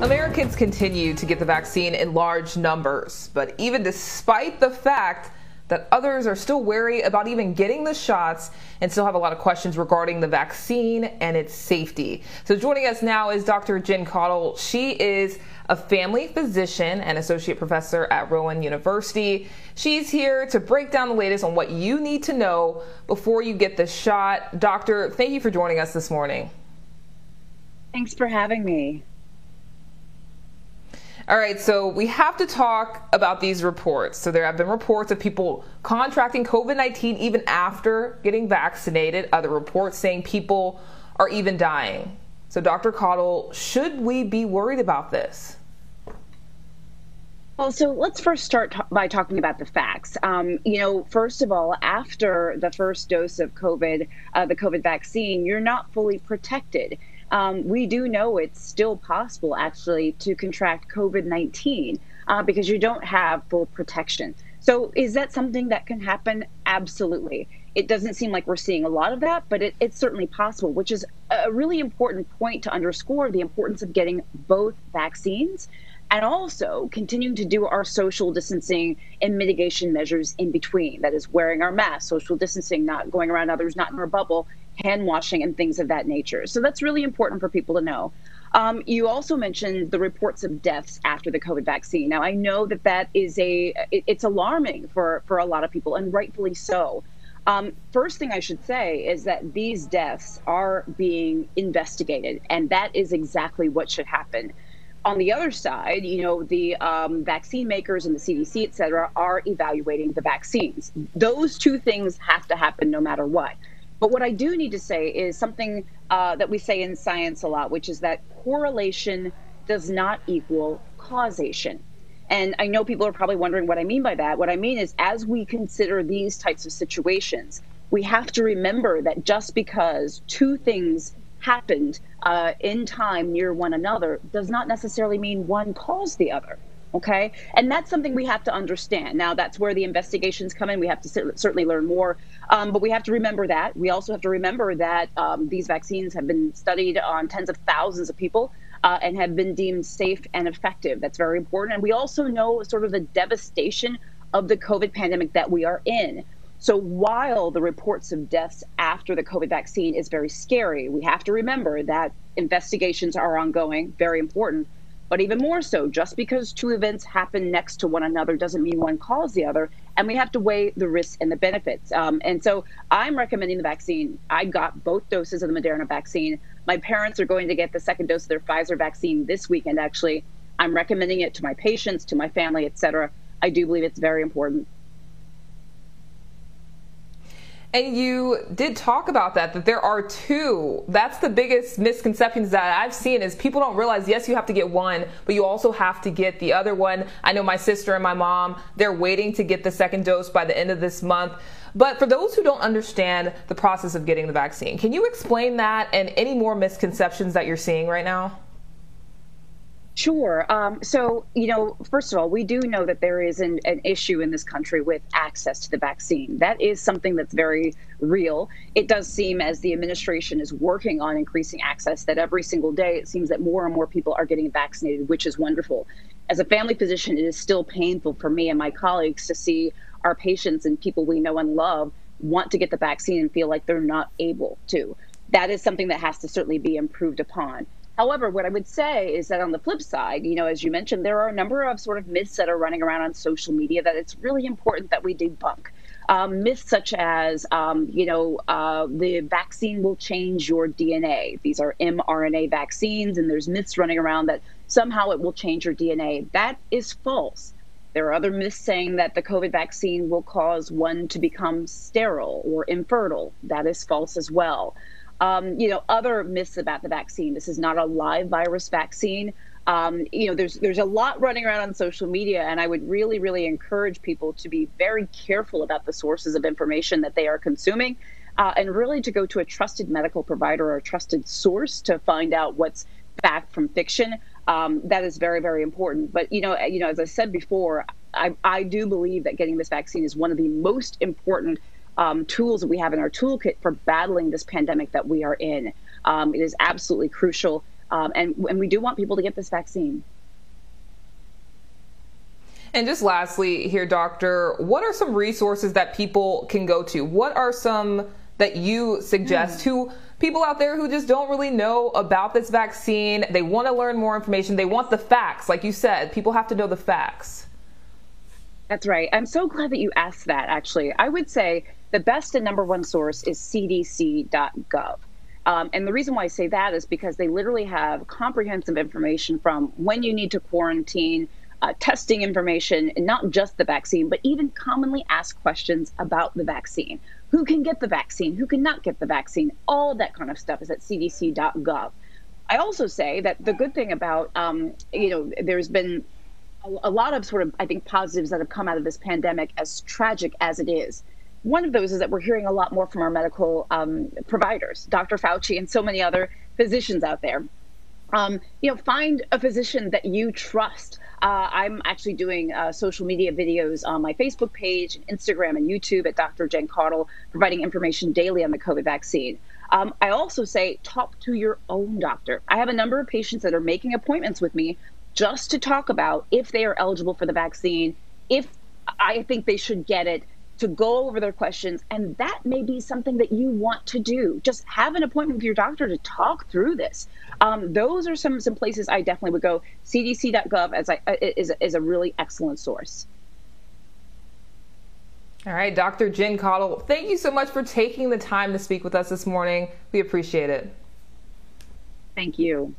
Americans continue to get the vaccine in large numbers, but even despite the fact that others are still wary about even getting the shots and still have a lot of questions regarding the vaccine and its safety. So joining us now is Dr. Caudle. She is a family physician and associate professor at Rowan University. She's here to break down the latest on what you need to know before you get the shot. Doctor, thank you for joining us this morning. Thanks for having me. All right, so we have to talk about these reports. So there have been reports of people contracting COVID-19 even after getting vaccinated. Other reports saying people are even dying. So Dr. Caudle, should we be worried about this? Well, so let's first start by talking about the facts. First of all, after the first dose of COVID, the COVID vaccine, you're not fully protected. We do know it's still possible, actually, to contract COVID-19 because you don't have full protection. So is that something that can happen? Absolutely. It doesn't seem like we're seeing a lot of that, but it's certainly possible, which is a really important point to underscore the importance of getting both vaccines and also continuing to do our social distancing and mitigation measures in between. That is wearing our mask, social distancing, not going around others, not in our bubble, hand washing and things of that nature. So that's really important for people to know. You also mentioned the reports of deaths after the COVID vaccine. Now, I know that is it's alarming for a lot of people, and rightfully so. First thing I should say is that these deaths are being investigated, and that is exactly what should happen. On the other side, the vaccine makers and the CDC, et cetera, are evaluating the vaccines. Those two things have to happen no matter what. But what I do need to say is something that we say in science a lot, which is that correlation does not equal causation. And I know people are probably wondering what I mean by that. What I mean is, as we consider these types of situations, we have to remember that just because two things happened in time near one another does not necessarily mean one caused the other. Okay. And that's something we have to understand. Now, that's where the investigations come in. We have to certainly learn more. But we have to remember that. We also have to remember that these vaccines have been studied on tens of thousands of people and have been deemed safe and effective. That's very important. And we also know sort of the devastation of the COVID pandemic that we are in. So while the reports of deaths after the COVID vaccine is very scary, we have to remember that investigations are ongoing, very important. But even more so, just because two events happen next to one another doesn't mean one caused the other. And we have to weigh the risks and the benefits. And so I'm recommending the vaccine. I got both doses of the Moderna vaccine. My parents are going to get the second dose of their Pfizer vaccine this weekend, actually. I'm recommending it to my patients, to my family, et cetera. I do believe it's very important. And you did talk about that there are two. That's the biggest misconceptions that I've seen is people don't realize, yes, you have to get one, but you also have to get the other one. I know my sister and my mom, they're waiting to get the second dose by the end of this month. But for those who don't understand the process of getting the vaccine, can you explain that and any more misconceptions that you're seeing right now? Sure. First of all, we do know that there is an issue in this country with access to the vaccine. That is something that's very real. It does seem, as the administration is working on increasing access, that every single day it seems that more and more people are getting vaccinated, which is wonderful. As a family physician, it is still painful for me and my colleagues to see our patients and people we know and love want to get the vaccine and feel like they're not able to. That is something that has to certainly be improved upon. However, what I would say is that on the flip side, as you mentioned, there are a number of sort of myths that are running around on social media that it's really important that we debunk. Myths such as, the vaccine will change your DNA. These are mRNA vaccines, and there's myths running around that somehow it will change your DNA. That is false. There are other myths saying that the COVID vaccine will cause one to become sterile or infertile. That is false as well. Other myths about the vaccine. This is not a live virus vaccine. There's a lot running around on social media, and I would really, really encourage people to be very careful about the sources of information that they are consuming, and really to go to a trusted medical provider or a trusted source to find out what's fact from fiction. That is very, very important. But, as I said before, I do believe that getting this vaccine is one of the most important tools that we have in our toolkit for battling this pandemic that we are in. It is absolutely crucial. And we do want people to get this vaccine. And just lastly here, doctor, what are some resources that people can go to? What are some that you suggest to people out there who just don't really know about this vaccine? They want to learn more information. They want the facts. Like you said, people have to know the facts. That's right. I'm so glad that you asked that, actually. I would say the best and number one source is cdc.gov. And the reason why I say that is because they literally have comprehensive information from when you need to quarantine, testing information, and not just the vaccine, but even commonly asked questions about the vaccine. Who can get the vaccine? Who cannot get the vaccine? All that kind of stuff is at cdc.gov. I also say that the good thing about, there's been a lot of sort of, I think, positives that have come out of this pandemic, as tragic as it is. One of those is that we're hearing a lot more from our medical providers, Dr. Fauci and so many other physicians out there. Find a physician that you trust. I'm actually doing social media videos on my Facebook page, Instagram, and YouTube at Dr. Jen Caudle, providing information daily on the COVID vaccine. I also say talk to your own doctor. I have a number of patients that are making appointments with me just to talk about if they are eligible for the vaccine, if I think they should get it, to go over their questions. And that may be something that you want to do. Just have an appointment with your doctor to talk through this. Those are some places I definitely would go. cdc.gov is a really excellent source. All right, Dr. Jen Caudle, thank you so much for taking the time to speak with us this morning. We appreciate it. Thank you.